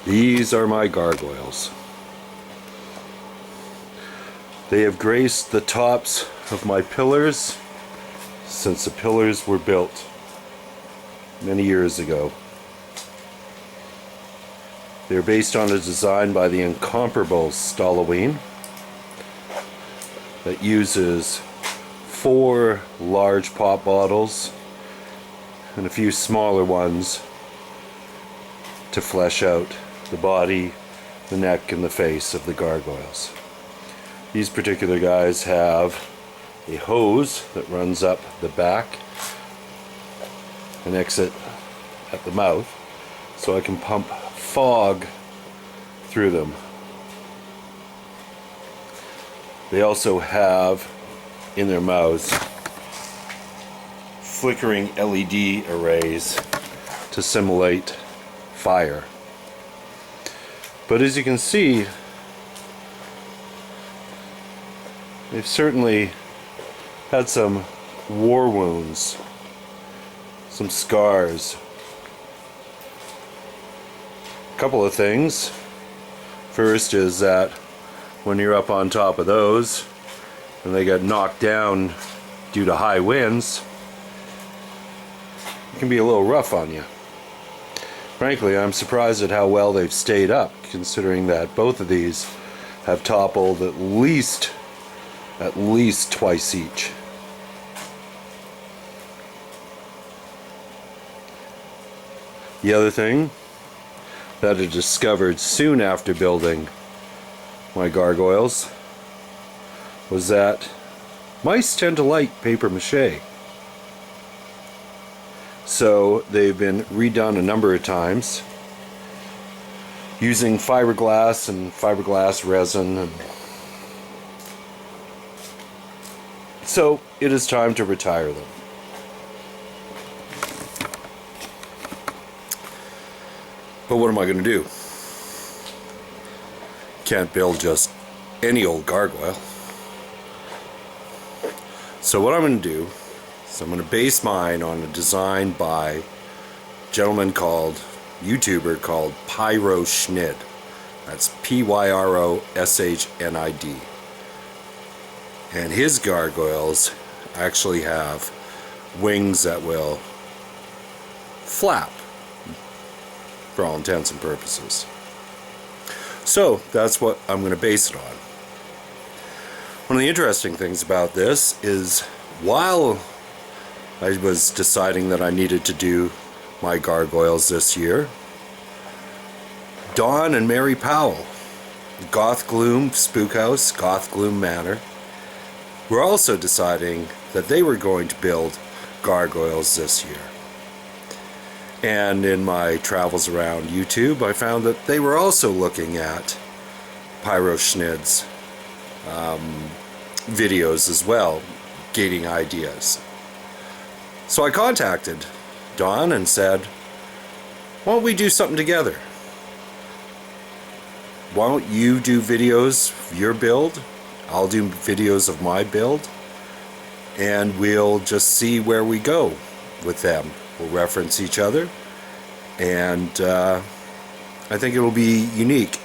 These are my gargoyles. They have graced the tops of my pillars since the pillars were built many years ago. They're based on a design by the incomparable Stalloween that uses 4 large pop bottles and a few smaller ones to flesh out the body, the neck, and the face of the gargoyles. These particular guys have a hose that runs up the back and exit at the mouth, so I can pump fog through them. They also have in their mouths flickering LED arrays to simulate fire. But as you can see, they've certainly had some war wounds, some scars. A couple of things. First is that when you're up on top of those and they get knocked down due to high winds, it can be a little rough on you. Frankly, I'm surprised at how well they've stayed up, considering that both of these have toppled at least twice each. The other thing that I discovered soon after building my gargoyles was that mice tend to like paper mache. So they've been redone a number of times using fiberglass and fiberglass resin, and so it is time to retire them. But what am I going to do? Can't build just any old gargoyle. So what I'm going to do is I'm going to base mine on a design by a YouTuber called Pyroshnid. That's Pyroshnid. And his gargoyles actually have wings that will flap for all intents and purposes. So that's what I'm going to base it on. One of the interesting things about this is, while I was deciding that I needed to do my gargoyles this year, Dawn and Mary Powell, Gothgloom Spook House, Gothgloom Manor, were also deciding that they were going to build gargoyles this year. And in my travels around YouTube, I found that they were also looking at Pyroshnid's videos as well, getting ideas. So I contacted Dawn and said, why don't we do something together? Why don't you do videos of your build? I'll do videos of my build, and we'll just see where we go with them. We'll reference each other, and I think it'll be unique.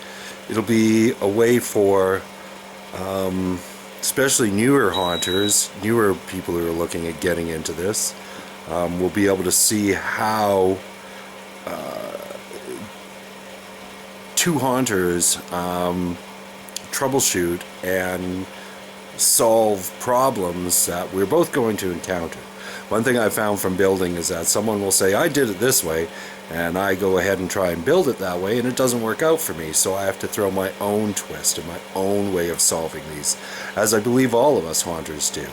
It'll be a way for especially newer haunters, newer people who are looking at getting into this, will be able to see how two haunters troubleshoot and solve problems that we're both going to encounter. One thing I found from building is that someone will say, I did it this way, and I go ahead and try and build it that way, and it doesn't work out for me, so I have to throw my own twist and my own way of solving these, as I believe all of us haunters do.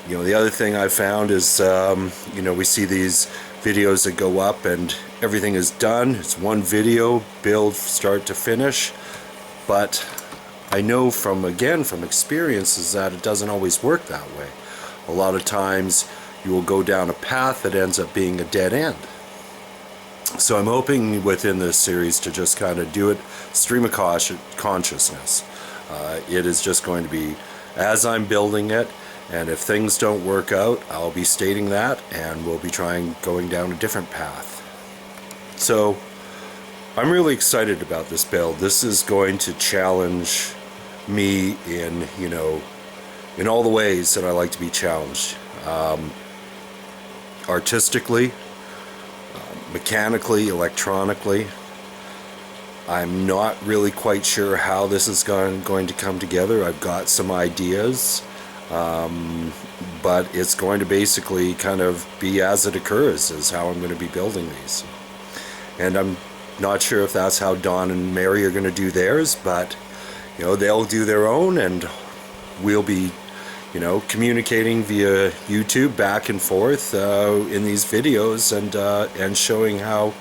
The other thing I found is, we see these videos that go up and everything is done. It's one video, build start to finish, but I know from experiences that it doesn't always work that way. A lot of times you will go down a path that ends up being a dead end. So I'm hoping within this series to just kind of do it stream of consciousness. It is just going to be as I'm building it, and if things don't work out, I'll be stating that, and we'll be going down a different path. So I'm really excited about this build. This is going to challenge me in, in all the ways that I like to be challenged. Artistically, mechanically, electronically. I'm not really quite sure how this is going to come together. I've got some ideas, but it's going to basically kind of be as it occurs is how I'm going to be building these. And I'm not sure if that's how Don and Mary are going to do theirs, but they'll do their own, and we'll be communicating via YouTube back and forth in these videos, and showing how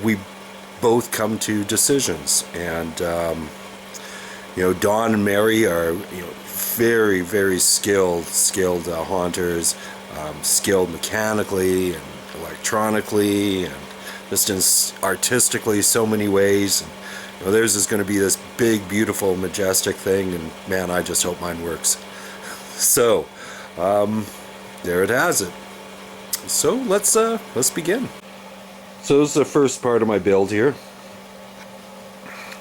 we both come to decisions. And Don and Mary are very, very skilled haunters, skilled mechanically and electronically, and just artistically so many ways. And theirs is going to be this big, beautiful, majestic thing, and man, I just hope mine works. So there it has it. So let's begin. So this is the first part of my build here.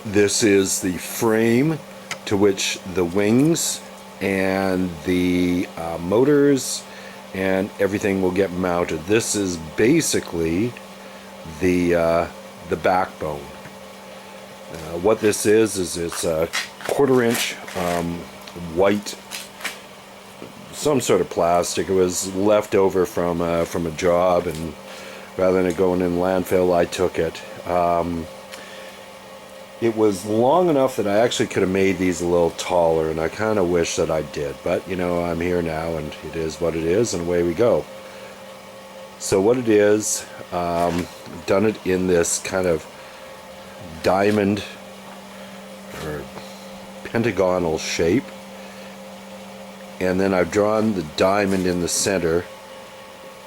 This is the frame to which the wings and the motors and everything will get mounted. This is basically the backbone. What this is it's a 1/4 inch white, some sort of plastic. It was left over from a job, and rather than it going in landfill, I took it. It was long enough that I actually could have made these a little taller, and I kind of wish that I did. But I'm here now, and it is what it is, and away we go. So what it is, I've done it in this kind of diamond or pentagonal shape, and then I've drawn the diamond in the center.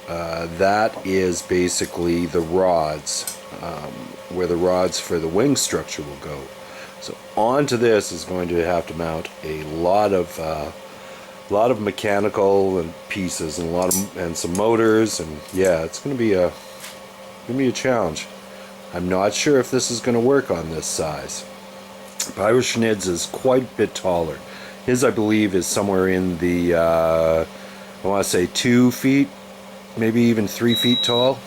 That is basically the rods, where the rods for the wing structure will go. So onto this is going to have to mount a lot of mechanical and pieces, and some motors, and yeah, it's going to be a challenge. I'm not sure if this is going to work on this size. Pyroshnid's is quite a bit taller. His, I believe, is somewhere in the I want to say 2 feet, maybe even 3 feet tall.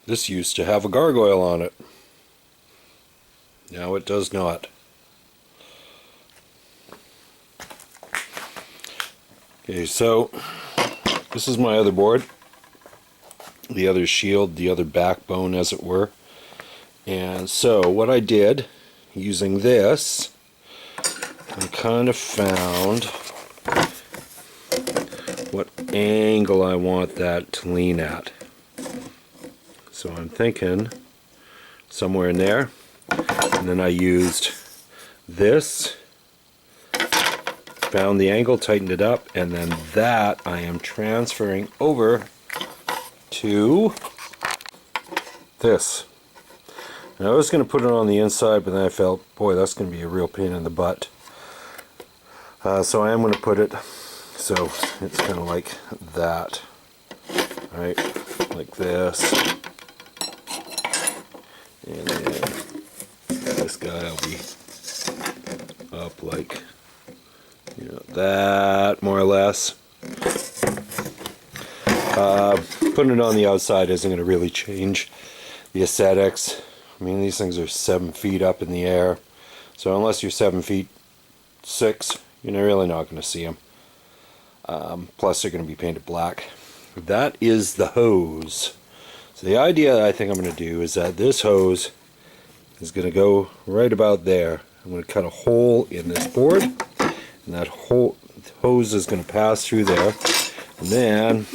This used to have a gargoyle on it. Now it does not. Okay, so this is my other board, the other shield, the other backbone, as it were. And so what I did, using this, I kind of found what angle I want that to lean at. So I'm thinking somewhere in there, and then I used this, found the angle, tightened it up, and then that I am transferring over to this. Now I was going to put it on the inside, but then I felt, boy, that's going to be a real pain in the butt. So I am going to put it so it's kind of like that, right, like this. And then this guy will be up like, that, more or less. Putting it on the outside isn't going to really change the aesthetics. I mean, these things are 7 feet up in the air, so unless you're 7 feet 6, you're really not going to see them. Plus, they're going to be painted black. That is the hose. So the idea I think I'm going to do is that this hose is going to go right about there. I'm going to cut a hole in this board, and that hose is going to pass through there. And then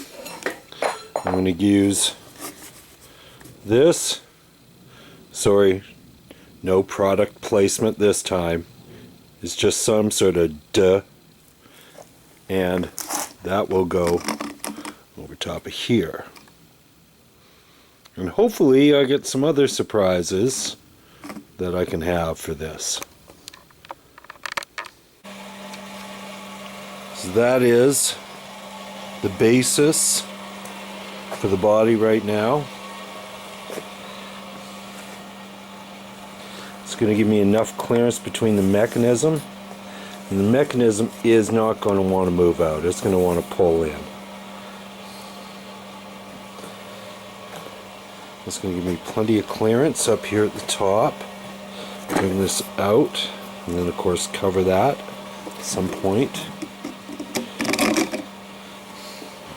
I'm going to use this. Sorry, no product placement this time. It's just some sort of duh. And that will go over top of here. And hopefully I get some other surprises that I can have for this. So that is the basis for the body right now. It's going to give me enough clearance between the mechanism, and the mechanism is not going to want to move out. It's going to want to pull in. It's going to give me plenty of clearance up here at the top. Bring this out, and then of course cover that at some point.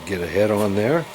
Get a head on there.